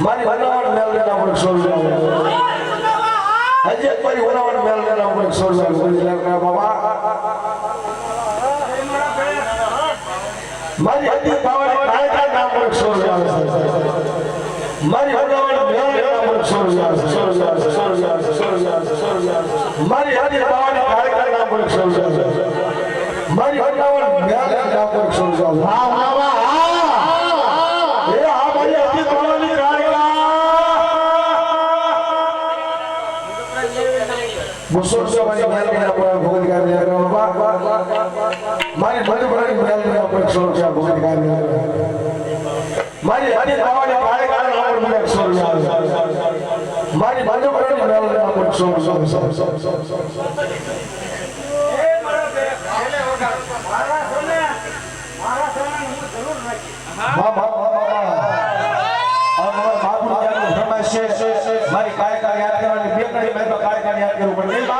મારી બનાવટ મેલને આપણે સોલ્વ હજી મારી બનાવટ મેલને આપણે સોલ્વ બાબા મારી હજી પાવડી કાયકા નામ પર સોલ્વ મારી બનાવટ મેલને આપણે સોલ્વ મારી હજી પાવડી કાયકા નામ પર સોલ્વ મારી બનાવટ મેલને નામ પર સોલ્વ હા બાબા मुसोर्सो वाली महल में आपको भोग दिखा दिया बाबा मारी मधुबनी महल में आपको सोर्सो भोग दिखा दिया मारी हनी बावड़ी काले काले नाम पर मुझे सोर्सो मारी मधुबनी महल में आपको सोर्सो ए मारा पहले होगा मारा सोने मुझे जरूर रखी हां हां और बाबू जान फरमाइश मारी काय का याद करवानी બે કડી મેં તો काय का याद करूं પણ નહીં બા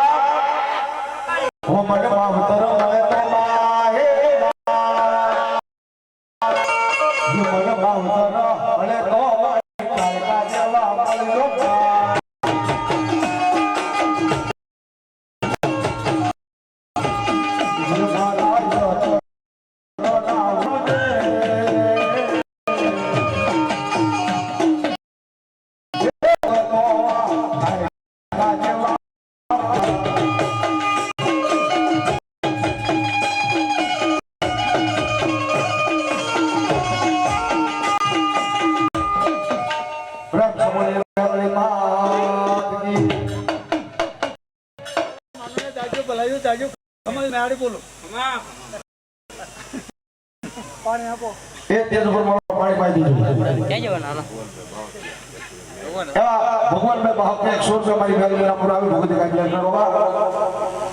હું મને માવતર મળે તો માહે હું મને માવતર મળે તો काय का જેવા મળ્યો पानी आपो ए तेज पर पानी पाई दीजिए क्या जवाना ना भगवान में बहुत के 100 रुपए हमारी बैग में पूरा भी भोग दिखाई दिया बाबा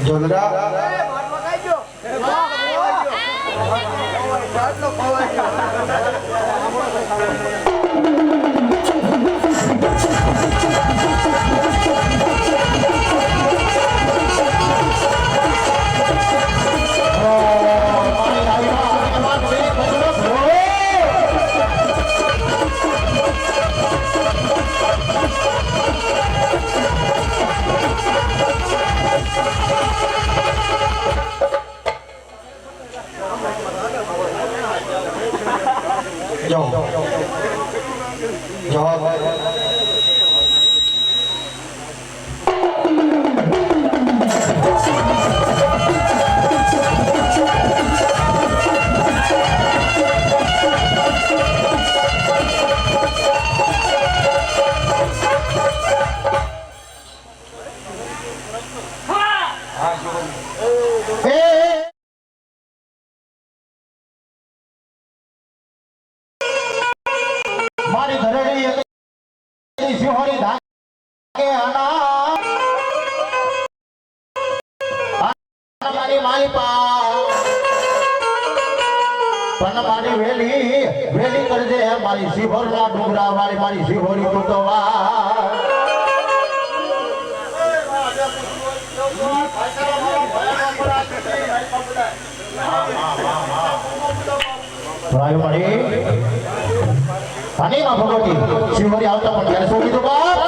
જોગરા મારી ઘરેડી હતી સિંહોરી ધાકે આના મારી મારી પા પણ મારી વેલી કરજે મારી સિંહોરના ડુંગરા વાળી મારી સિંહોરી તોતવા ભાઈ મારી પાણીમાં ભગવતી શિવરી આવતા પણ ત્યારે શું કીધું બાપ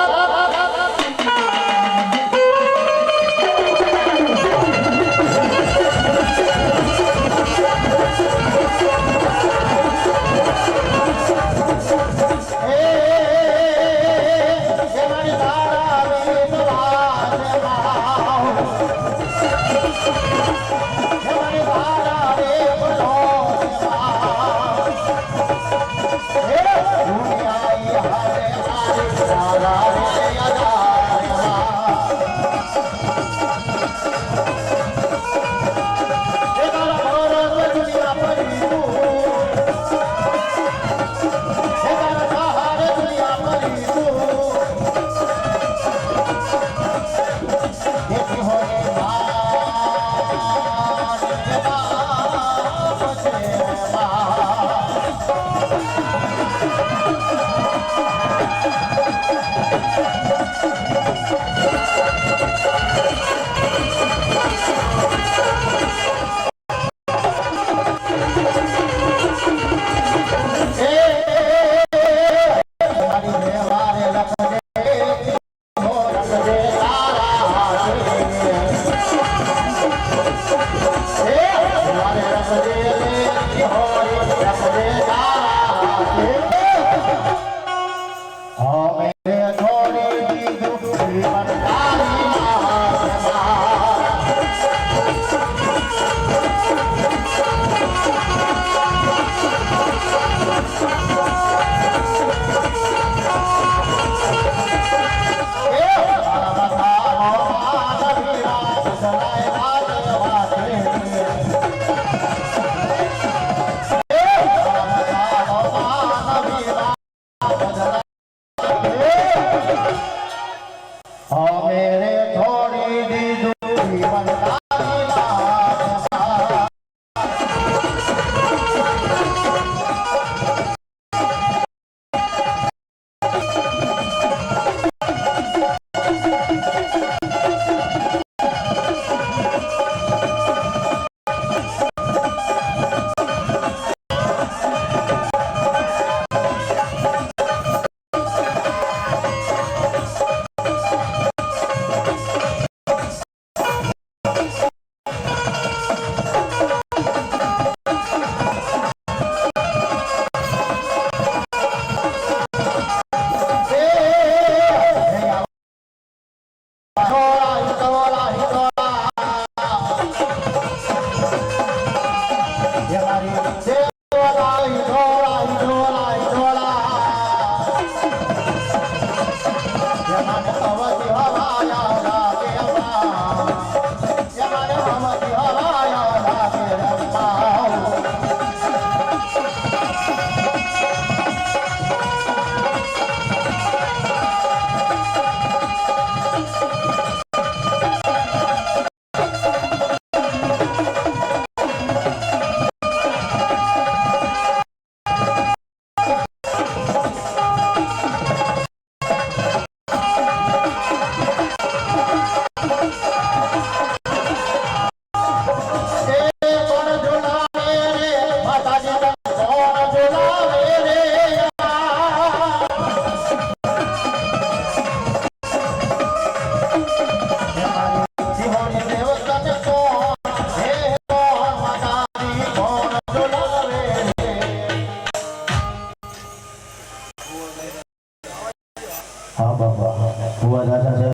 હા બાબા ભુવા દાદા છે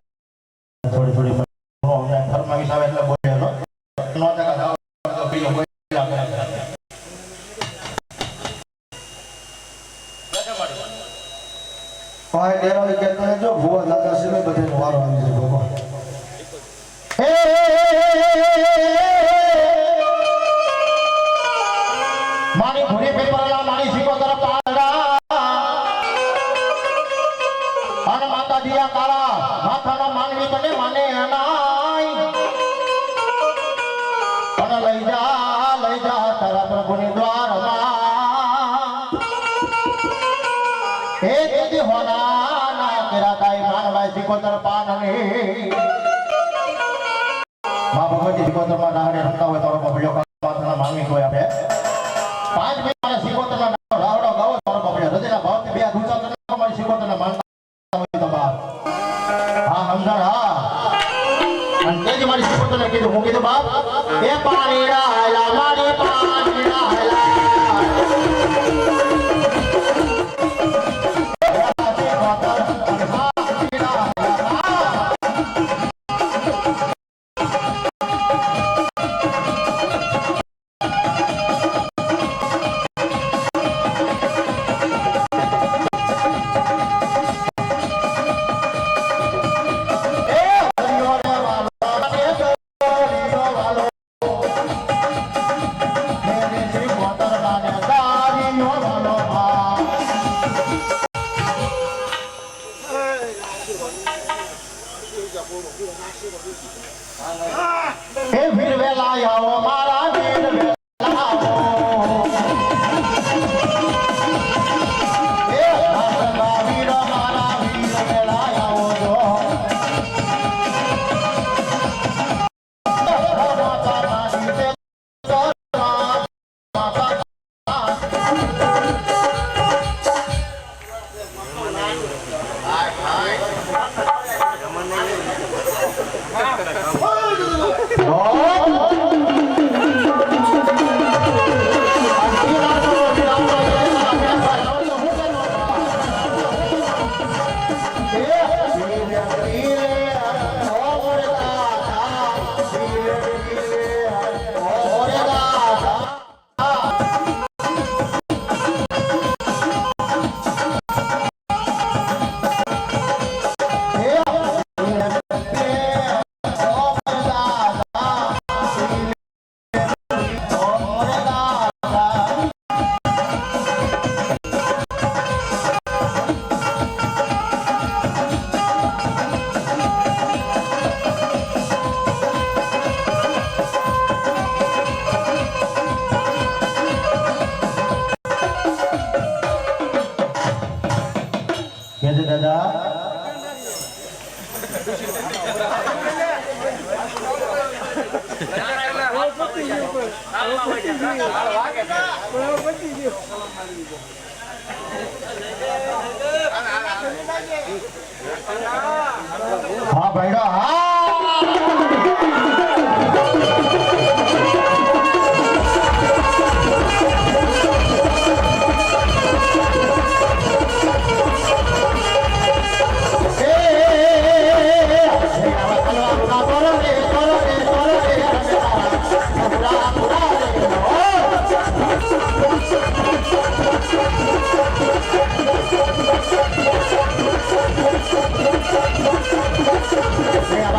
થોડી થોડી અમને ઘરમાં વિસાવે એટલે બોલેલો નો ટકા દાવ તો પીલો બોલ્યા કરે પાય ડેરાવી કેતા જો ભુવા દાદા છે બધાનો વારો આવી છે બાબા મારી ભૂરી પેપરલા મારી શીખો તરફ પાડા અને માતા દિયા કાળા માથાના માનવી તને માને અનાય અને લઈ જા તારા પ્રભુની દ્વારમાં હે દીદી હોના ના તેરા કાઈ માનવાય શીખો તરફ પાનની બાબા મજી શીખો તરફ નાહરે રમતા હોય તારો બબલ્યો માથાના માનવી કોઈ આપે 5 મિનિટ શીખોતરના રાવડો ગાવો તારો બબલ્યો હૃદયના ભાવથી બે ઊંચા તને મારી શીખોતરના માનતા હોય તો બાપ હા સમજણ હા અને તેજી મારી શીખોતરને કીધું હું કીધું બાપ એ પાણી રાયલા મારી પાણી રાયલા હે વીર વેલા આવો મારા વીર વેલા આવો હે મારા વીર વેલા આવો જો હા ભાઈડા હા Yeah.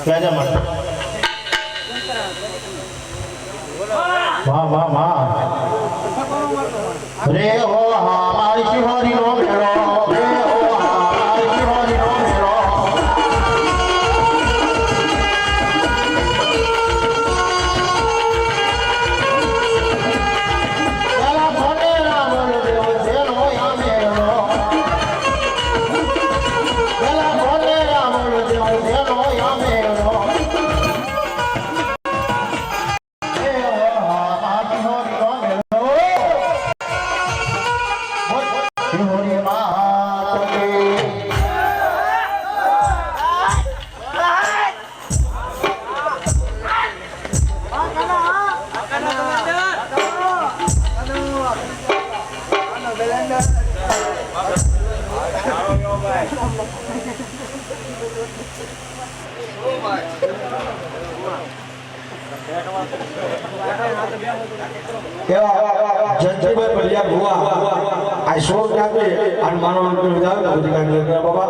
કેજે મને વાહ વાહ વાહ રે હો હા મારી શિહોરી નો મેળો રે હો હા મારી શિહોરી નો મેળો પેલા ભોને રાવણ દેવ જેનો યા મેળો પેલા ભોને રાવણ દેવ જેનો યા મેળો જંજીભાઈ બલિયા ભુવા આ શો જાતે અને માનવ વિધાન બધી કાંઈ કરે બાબા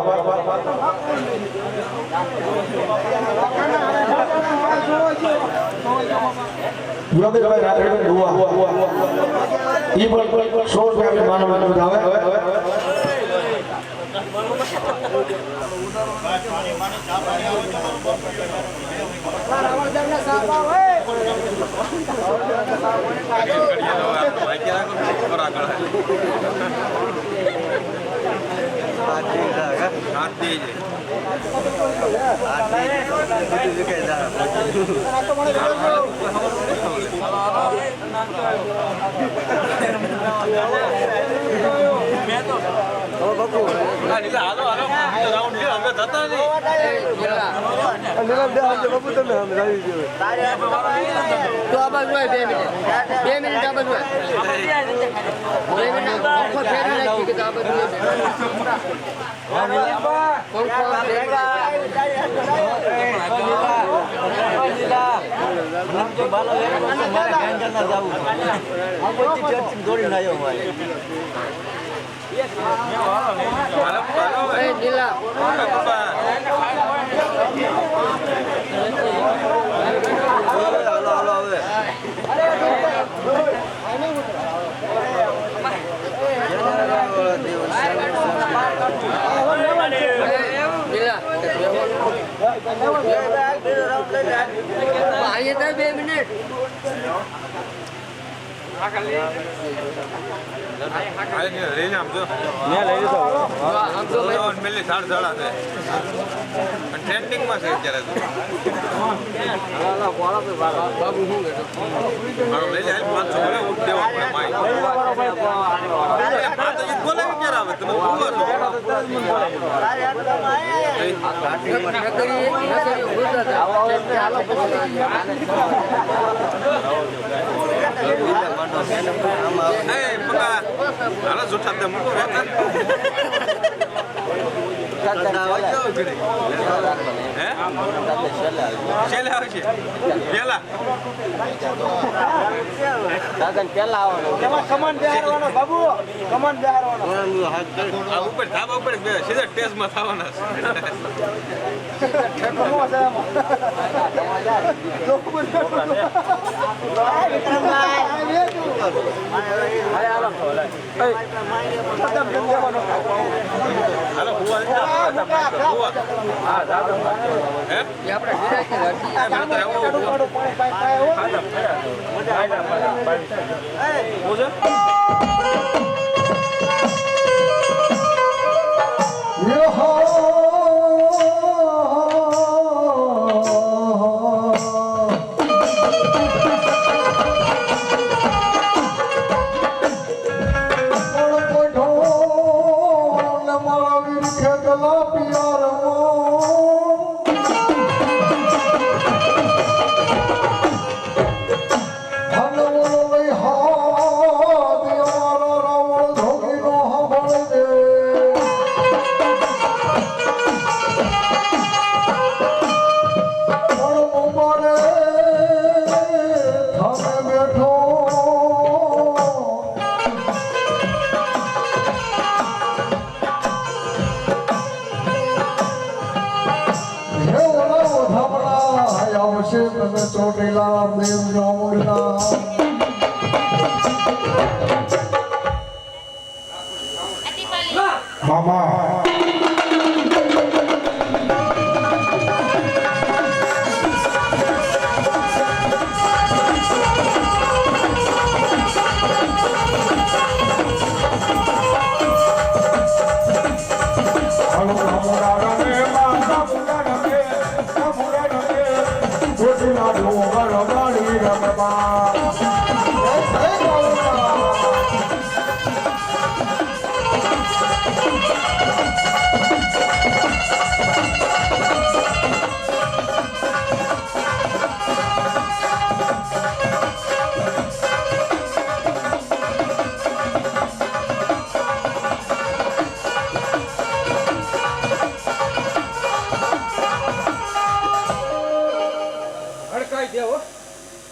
યોગેશભાઈ રાત્રે ભુવા ઈ પણ શો જાતે માનવ વિધાન આવે ટ્રેન્ડિંગમાં છે અત્યારે જૂઠા દે મૂકો ઉપર ધાબા ઉપર સીધા ટેસ્ટમાં થવાના ધન છે તમે ચોટીલા દેવ જામુંડા મામા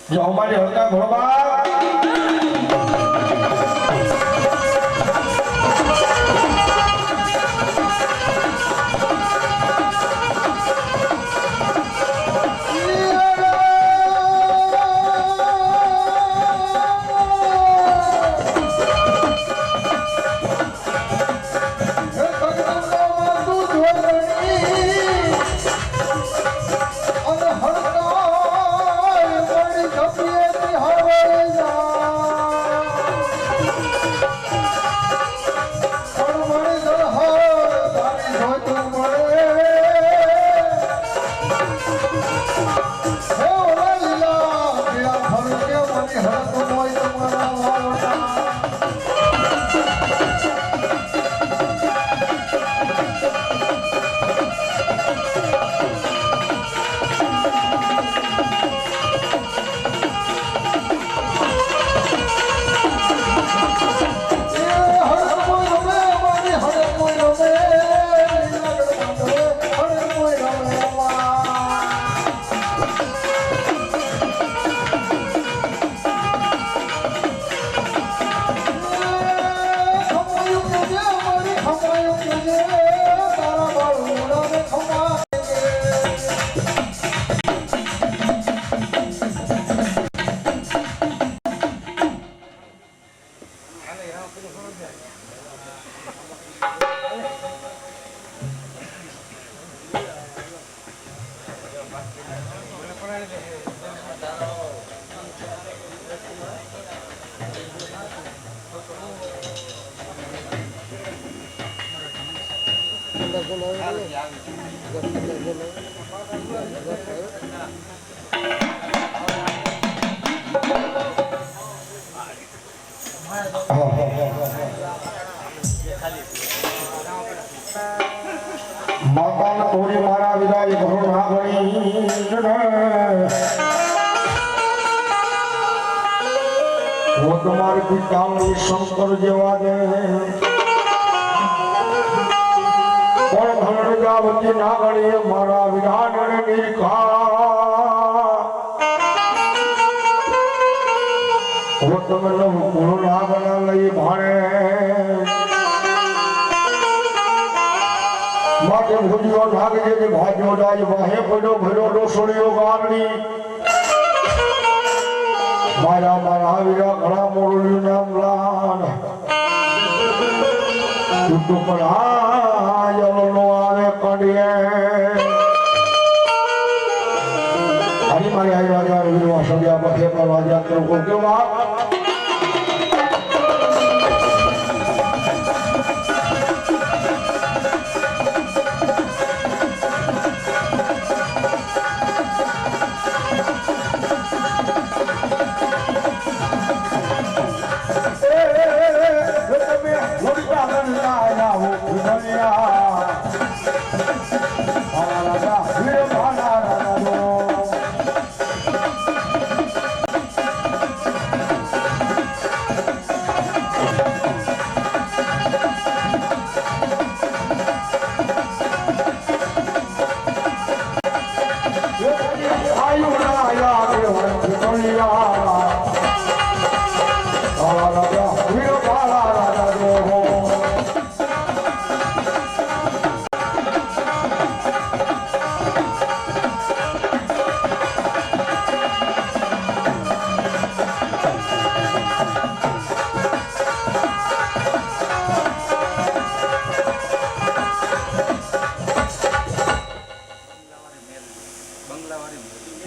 જો અમારી હરકા ભોળબા માતાના થોડી મારા વિદાય ભરો ના ગણી હું તમારી પિતાની શંકર જેવા દે પણ ધનગાવતી ના ગણી મારા વિધાન નિરખા હું તમને ગુરુ ના ગણા લઈ ભાણે માટે ભૂલ્યો ઢાગે કે ભાગ્યો ડાજ વાહે પડ્યો ભર્યો ડોસોડીઓ ગામડી મારા મારા વીરા ઘણા મોરલ્યું નામ લાન તું પણ આ યલો આવે કડીએ હરી મારી આઈ રાજા વીરવા સગ્યા પથે પર રાજા તો કેવા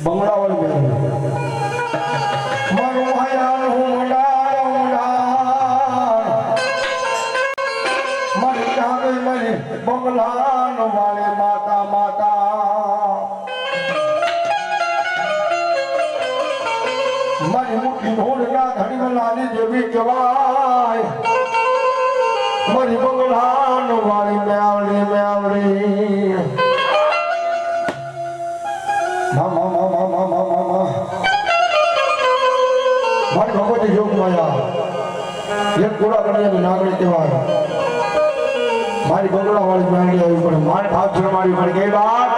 બંગલાવાળી બેન મારું હયાન હું મારી ચાંદ મારી બંગલાનો વાળે માતા માતા મારી મુઠ્ઠી ઢોળના ધણી લાલી જેવી કહેવાય મારી બંગલાનો વાળી મેવડી મારી ભગવતી જોગ માયા એક પૂરા કરીને નાગરી કહેવાય મારી બંગલા વાળી મેવડી આવી પડે મારે ભાગ જમાડી પડે કઈ વાત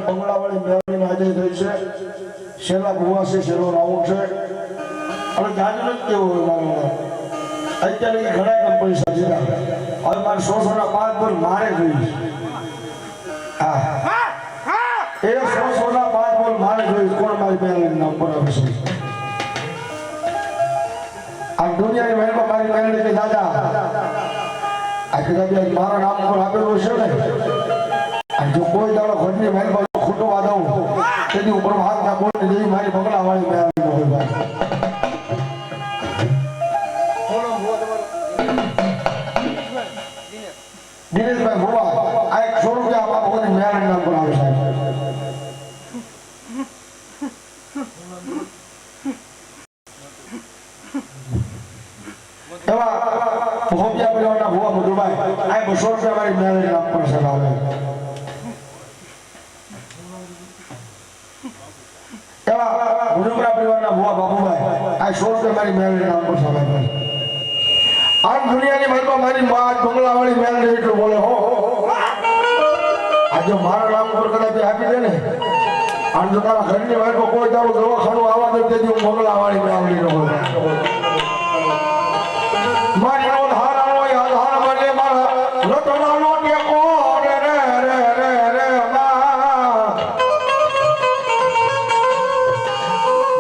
બંગલાવાળી મેળવીને આજે થઈ છે છેલ્લા ભુવા છે છેલ્લો રાઉન્ડ છે અને જાજુ નથી કેવું હોય મારું અત્યારે ઘણા કમ પૈસા દીધા હવે મારે 100 ના 5 બોલ મારે જોઈએ હા એ 100 ના 5 બોલ મારે જોઈએ કોણ મારી મેળવીને નામ પર આવે છે આ દુનિયાની મહેલમાં મારી મેળવી કે દાદા આ કદાચ મારા નામ પર આપેલું છે ને જો કોઈ દાડો ઘરની મહેલમાં ખોટો વાદવ તેની ઉપર હાથ ના બોલ જેવી મારી બંગલા વાળી મેળવી હોય ભાઈ દિનેશભાઈ ભુવા આ 100 રૂપિયા આપવા ભગવતી મેળવી નામ પર આવે સાહેબ એવા ભોપિયા પેલાના ભુવા મધુભાઈ આ 200 રૂપિયા મારી મેળવી નામ પર સગાવે મારી મેળવી નામ પર સગાવે આમ દુનિયાની મહેલમાં મારી માં બંગલા વાળી મેળવી એટલું બોલે હો આજે મારા નામ પર કદાચ આપી દે ને આમ જો તારા ઘરની મહેલમાં કોઈ તારું દવાખાનું આવવા દે તેથી હું બંગલા વાળી મેળવી નો બોલે મારી નો ધારાનો આધાર મને મારા લટડાનો ટેકો રે રે રે રે રે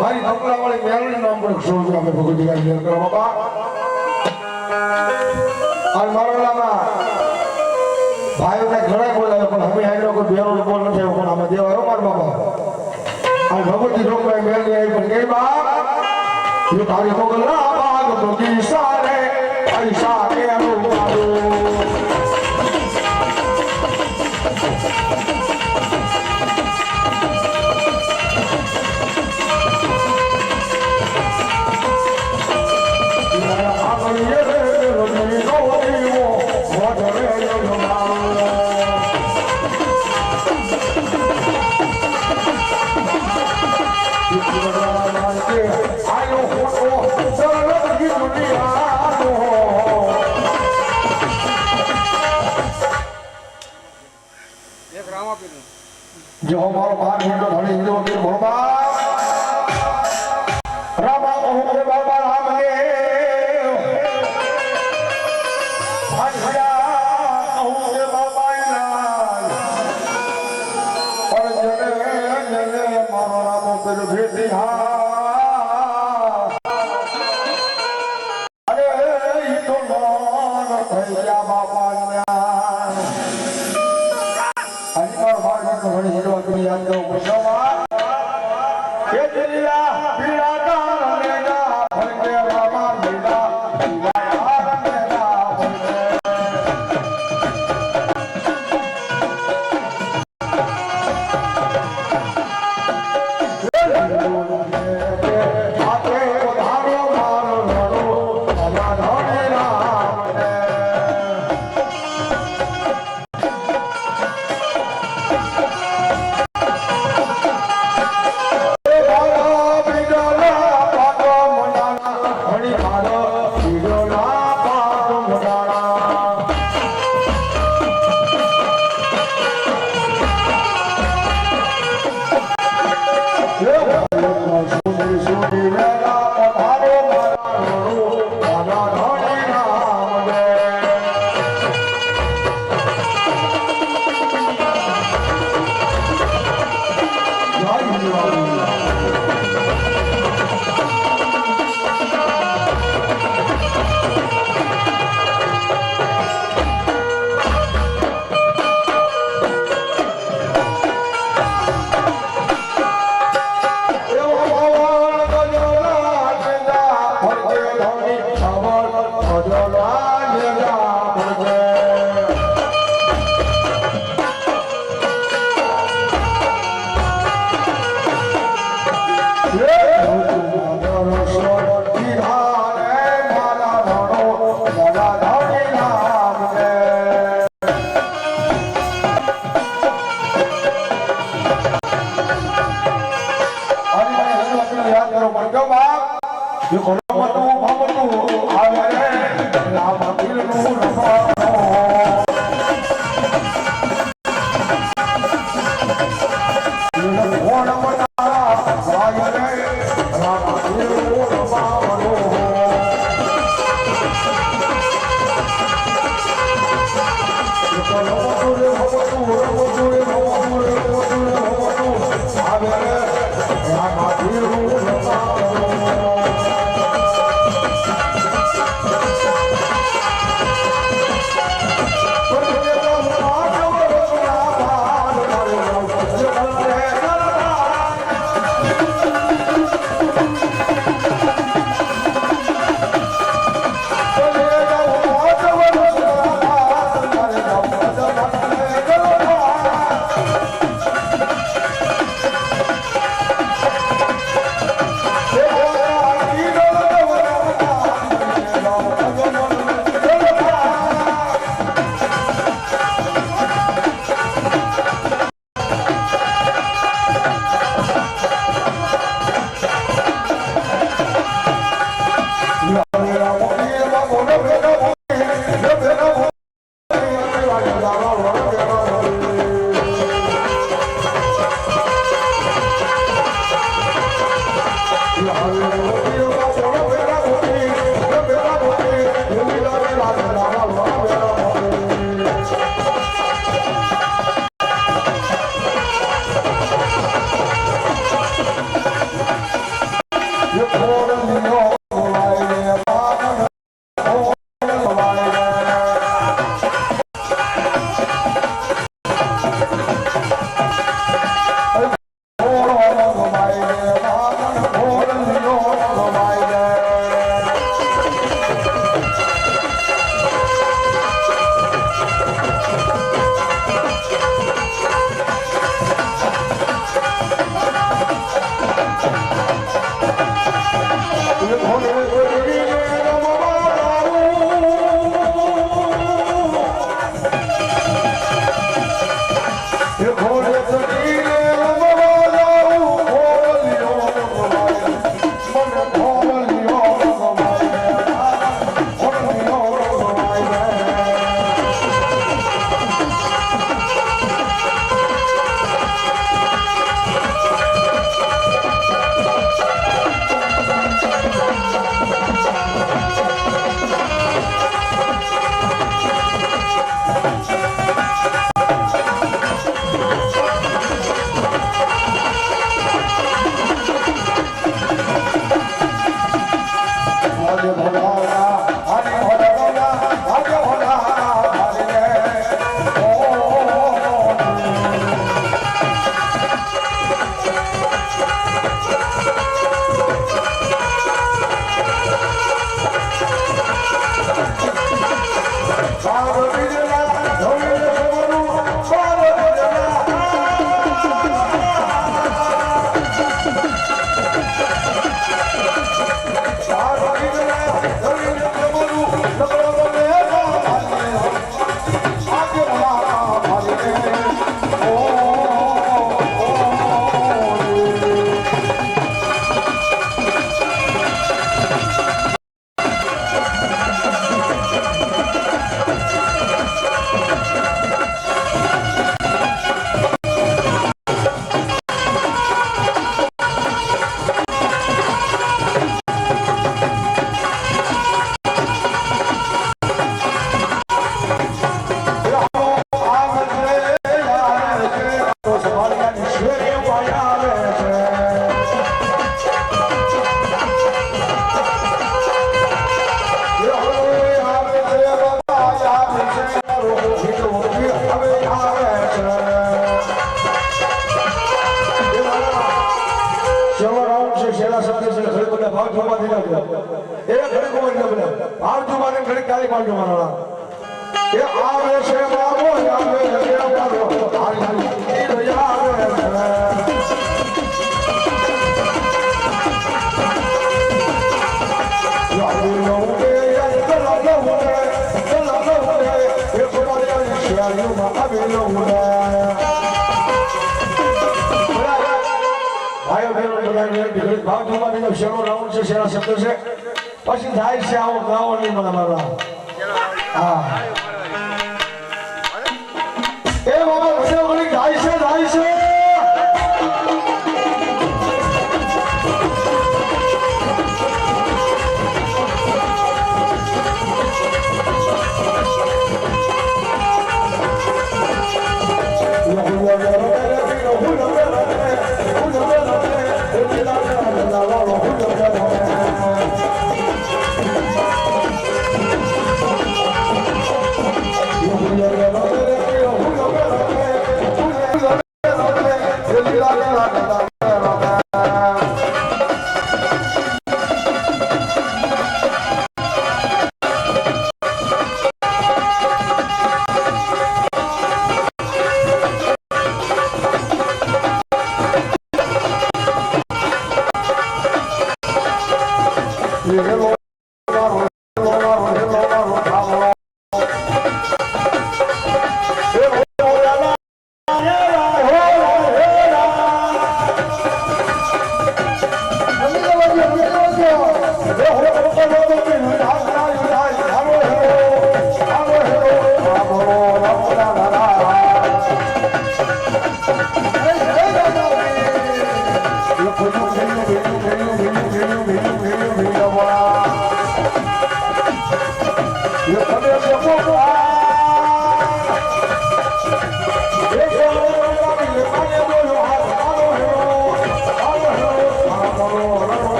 મારી બંગલા વાળી મેળવી નામ પર 100 રૂપિયા અમે ભગવતી ગાય મેળ કરો બાપા અને મારા ભાઈઓને ઘણા બોલાવે પણ અમે આનો કોઈ બેરો બોલ નથી પણ અમે દેવાયો માર બાપા આ ભગવતી લોકમાં મેળવી આવી પણ કે બાપ ये तारी मोगला बाग मोगी सारे ऐसा के अनुवादो જો મારો બાર હિન્દુ ધણી હિન્દુ વકીલ ભોળબા રામા કહું બાબા રામ રે હરિયા કહું બાબા યાર પર જને મારો રામો પેલો ભેટી હા અરે ઈ તો મોન થઈ ગયા બાપા યાર અનિવાર માર્ગ ઘણી હીરો અગ્નિ યાદ દો કુશવા કે દિલિયા પીડા કા મેડા ફરકે રામા મેડા યાર મેડા ફરકે આતે ઉધારો મારો લડો અમારા ધણી રામ ને શેરા શબ્દ છે ઘરે બધા ભાવ જોવા થઈ જાય એ ઘરે કોઈ ન બને ભાવ જોવા ને ઘરે કાલી પાડજો મારા એ આવે છે બાબો આવે છે બાબો હારી હારી ઈ આવે છે પછી જાય છે આવો ગાવો નહીં મને મારા હા એ બાબા બધે વળી જાય છે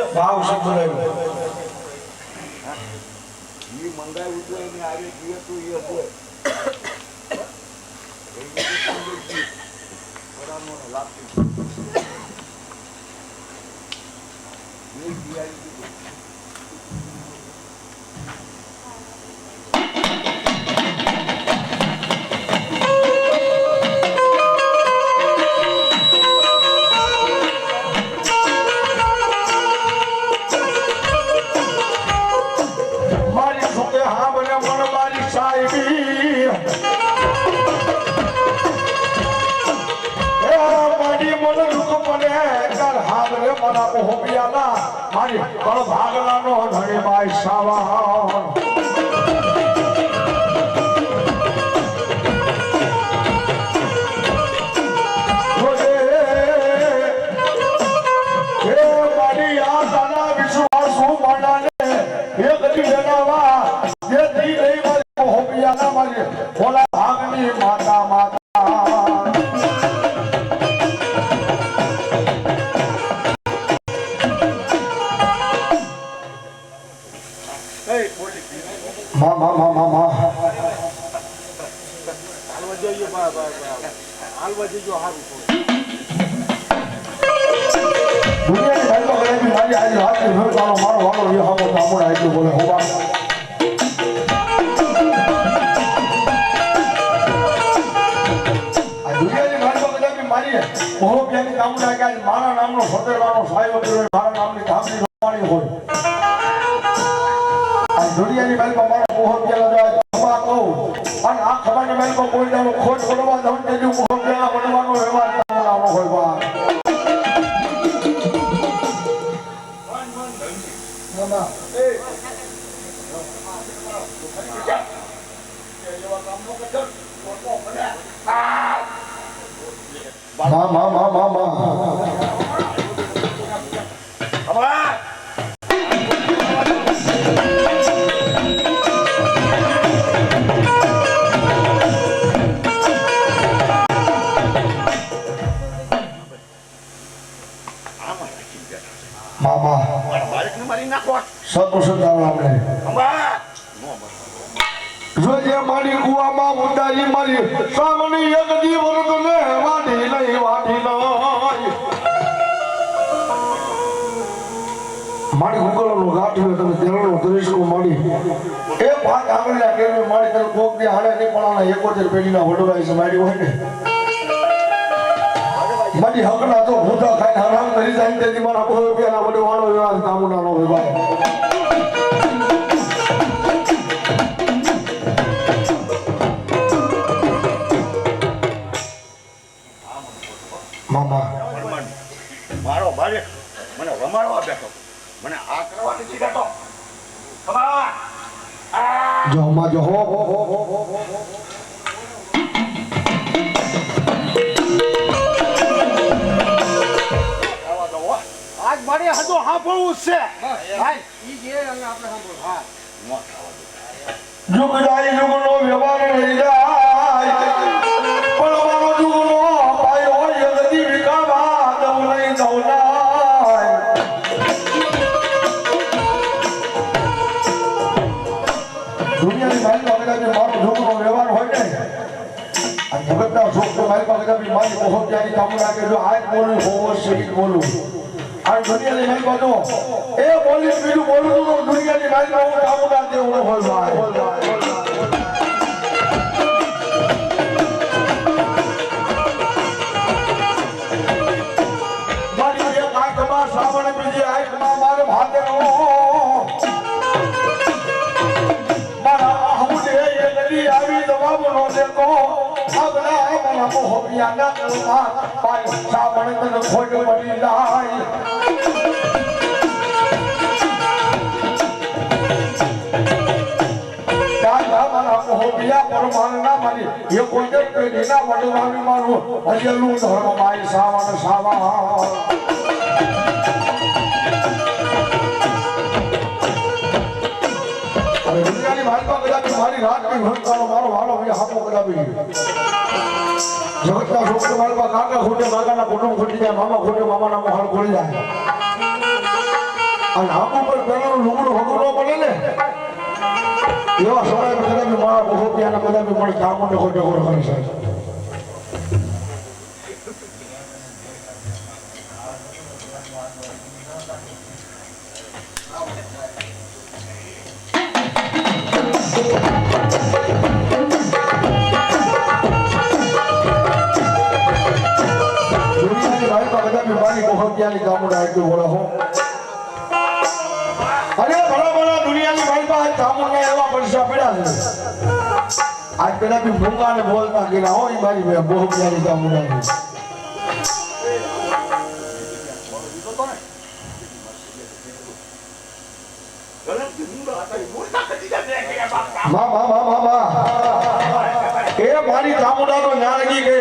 ભાવ શબ્દ મંગાવ્યું તો એને આવે તું એ હોય મારી કળ ભાગલાનો ધણી બાઈ સાવા વિશ્વાસુ માણાને એક દી જણાવા જે દી નહીં મારી હોપિયાના મારી ભોલા ભાગની માતા માતા હાલવા જઈએ હારું દુનિયાની ભાઈમાં ગયા બી મારી આજે હાથની ભરતાનો મારો વાળો રહ્યો હામો તામુડા એટલું બોલે હોવા દુનિયાની ભાઈમાં ગયા બી મારી બહુ પ્યારી તામુડા કે આજે મારા નામનો સદેવાનો સાયો કર્યો મારા નામની ધામની રમાણી હોય આ દુનિયાની ભાઈમાં મારો બહુ પ્યાલા જાય ખબા કહું અને આ ખબાની ભાઈમાં કોઈ દાડો ખોટ બોલવા દઉં તેનું બહુ પ્યાલા બનવાનો વ્યવહાર તામુડાનો હોય બા જોઈએ મારી કુવામાં ઉડારી મારી સામની એક જીવન તને વાઢી નહીં મારી ગુગળનો ગાંઠ તમે તેરનો દરેશકો મારી એ ભાગ આંગળીના કેરમે મારી તને કોક ની હાડે નહીં પણ 71 પેઢીના વડવાઈ છે મારી હોય ને મારી હકના તો ભૂતા ખાઈને હરામ કરી જાય તેથી મારા બહુ રૂપિયાના વડવાનો વ્યવહાર કામુનાનો હોય ભાઈ મારો ભાઈ મને રમાડવા બેઠો મને આ કરવા નથી બેઠો ખબર જો માં જો હો આજ મારે હજુ સાંભળવું છે ભાઈ ઈ જે આપણે સાંભળો હા યુગ જાય યુગનો વ્યવહાર રહી જાય પણ મારો યુગનો પાયો હોય ગતિ વિકાવા દઉં નહીં દઉનાય દુનિયાની મારી પાસે મારો યુગનો વ્યવહાર હોય ને આ જગતના સુખ મારી પાસે મારી બહુ પ્યારી કામના કે જો આજ બોલું હોવો શહીદ બોલું આ દુનિયાની મારી બાજુ એ બોલી બીજું બોલું તો દુનિયાની મારી બાજુ કામના જેવું હોય ભાઈ શ્રાવણ બીજી આંખમાં મારે ભાગનો મારા હમુદે એ નદી આવી જવાબ નો દેતો આગલા મારા મોહબિયા ના કલમાં પાઈ શ્રાવણ તને ખોટ પડી જાય દાદા મારા મોહબિયા પરમાન ના મારી એ કોઈ પેઢીના વડવાની મારું હજેલું ધર્મ માય શ્રાવણ સાવા દુનિયાની ભાઈમાં કદાચ મારી રાતની ભણકારો મારો વાળો હોય હાથો કદાપી જગતના સુખ માલમાં કાકા ખોટે કાકાના કુટુંબ ખૂટી જાય મામા ખોટે મામાના મોહાળ ખોલી જાય અને આંખ ઉપર પેલાનું લુગડું હગું ન પડે ને એવા સમયમાં કદાપી મારા બહુ ત્યાંના કદાપી પણ કામોને ખોટે ખોટ કરી શકે કામુડા એટલું બોલો હો અરે ભલા ભલા દુનિયાની ભાઈ પાસે કામુડા એવા પૈસા પડ્યા છે આજ પેલા બી ભૂંગા ને બોલતા ગયેલા હોય મારી બહુ પ્યારી કામુડા એ મારી કામુડા નો નારગી કે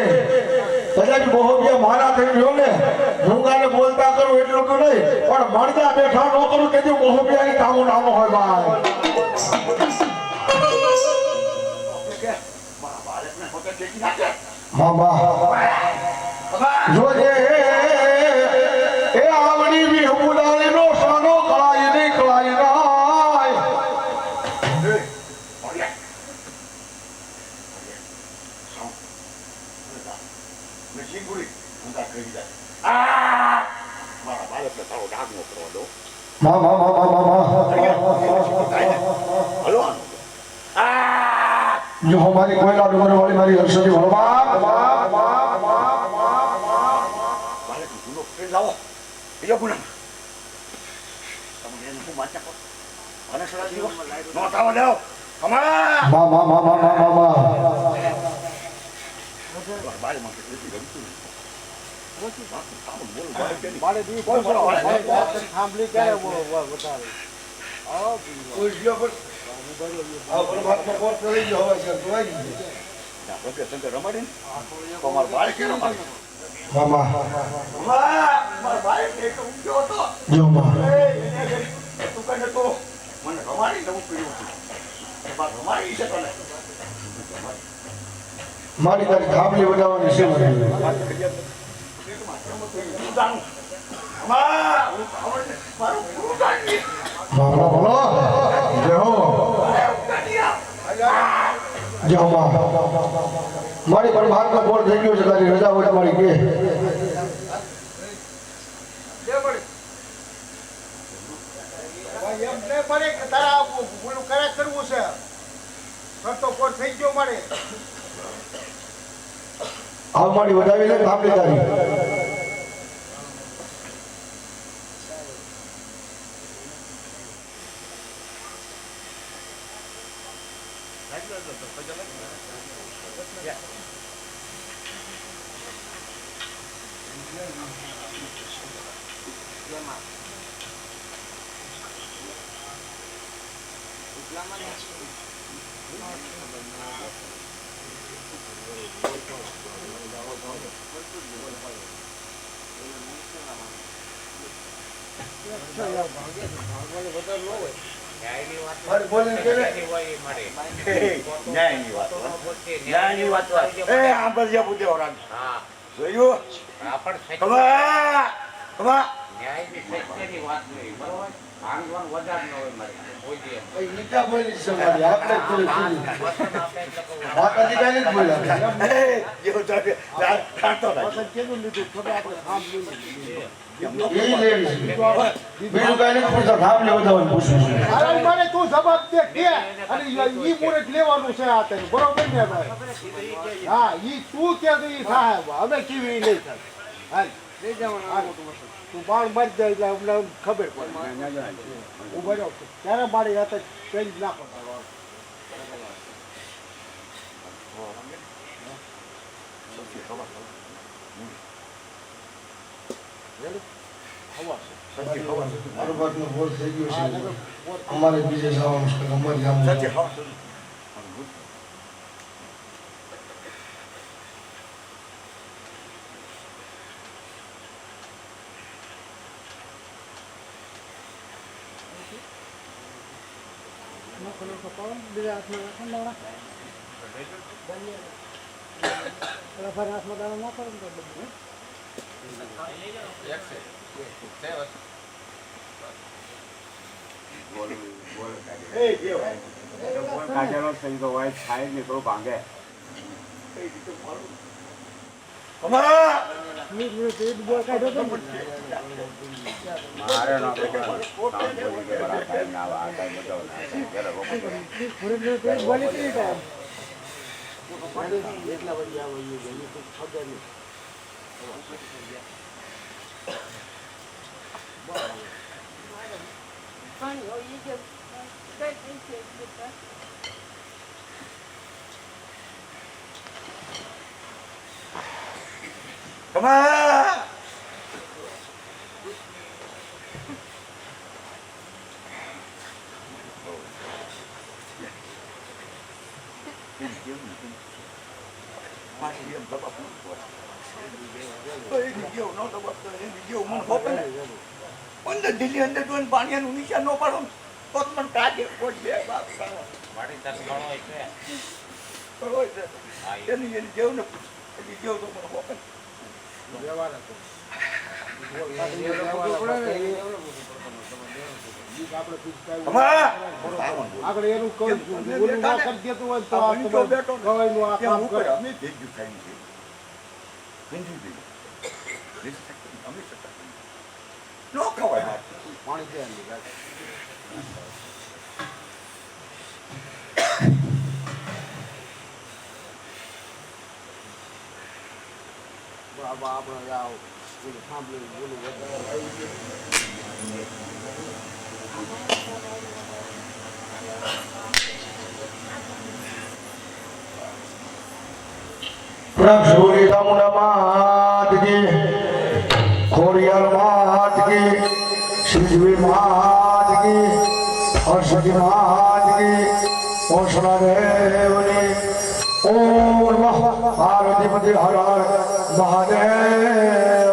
કદાચ બહુ મારા થઈ ગયો ને ભૂંગાને બોલતા કરું એટલું તો નહીં પણ મળતા બેઠા ન કરું કે બહુ પ્યારી કામો નાનો હોય ભાઈ જોજે એ આવડી બી હુલાલી નો સાનો કળાઈ નહીં કળાઈ નાય એટલે તારો ડાઘ નો કરવા દો માં માં માં માં માં હલો આનો જો હમારી કોયલા ડુંગર વાળી મારી હર્ષદી ભગવાન મારે જૂનો ફ્રેન્ડ લાવો બીજો ગુના તમે એને હું વાંચા કરો અને સડા દીવો નો થાવ લેવો કમા માં માં માં માં માં માં બારે માં કેટલી ગમતું મારે દી બોલ બોલ સાંભળી ક્યારે બતાવે કોઈ ગયો પણ આ પરમાત્મા કોર કરી ગયો હવે છે તો આવી ના ઓકે સંત રમાડી ને તમાર બાળ કે રમાડી મામા માર બાળ કે તો ઉગ્યો તો જો માં તું કને તો મને રમાડી નવું પીડ્યું હતું બાર રમાડી છે તને મારી તારી થાંભલી વગાડવાની છે મારી મામા બોલો જય હો જય હો માં મારી પણ ભારતનો બોલ થઈ ગયો છે તારી રજા હોય તમારી કે આવ મારી વધાવી લે થાંભલી તારી ન્યાયની વાત એ આમ પર જે પૂછે ઓરાન હા જોયું કમા કમા ન્યાયની સત્યની વાત નહીં બરોબર ભાંગવાનું વધાર ન હોય મારે કોઈ દે એ નીચા બોલી છે મારી આપણે થોડી માતાજી કાઈ નથી બોલ્યા એ જેવો ચાલે કાઢતો ના કેનું લીધું થોડે આપણે થાંભલી એ લેવી બીજું કાઈ નથી પૂછતા થાંભલી વધાવવાનું પૂછું અરે મને તું જવાબ દે કે અને ઈ મુરત લેવાનું છે આ તને બરોબર ને ભાઈ હા ઈ તું કે તો ઈ થાય અમે કેવી નહીં થાય હાલ લઈ જવાનું તું બાળ મરી જાય એટલે અમને ખબર પડે ઉભો રહ્યો ત્યારે મારી હાથે ચેન્જ નાખો મારું બાતનો બોલ થઈ ગયો છે અમારે બીજે જવાનું છે અમારે ગામમાં સત્ય હા એ જેવો કાજેલો થઈ તો હોય થાય ને તો ભાંગે કમા મારે નો ના વાત કમા પાણીનું નિશાન ન પાડો તો મને કાઢે કોઈ બે બાપ મારી તસ ઘણો છે એની જેવું ને જેવું તો મને હોપે આગળ એનું કરી દેતું હોય તો ગવાયનું આ કામ કરે અમે ભેગું થાય છે ન ખવાય પાણી દે ને ગાય. બાબા આપણે આવ ઓલું સાંભળ્યું ઓલું વધારે આવી ગયું. પ્રભુરી તમુના માત કી ખોડિયાર માત કી સિદ્ધવી માત કી હર્ષદી માત કી ઓસના દેવની ઓમ નમઃ પાર્વતીપતિ હર હર મહાદેવ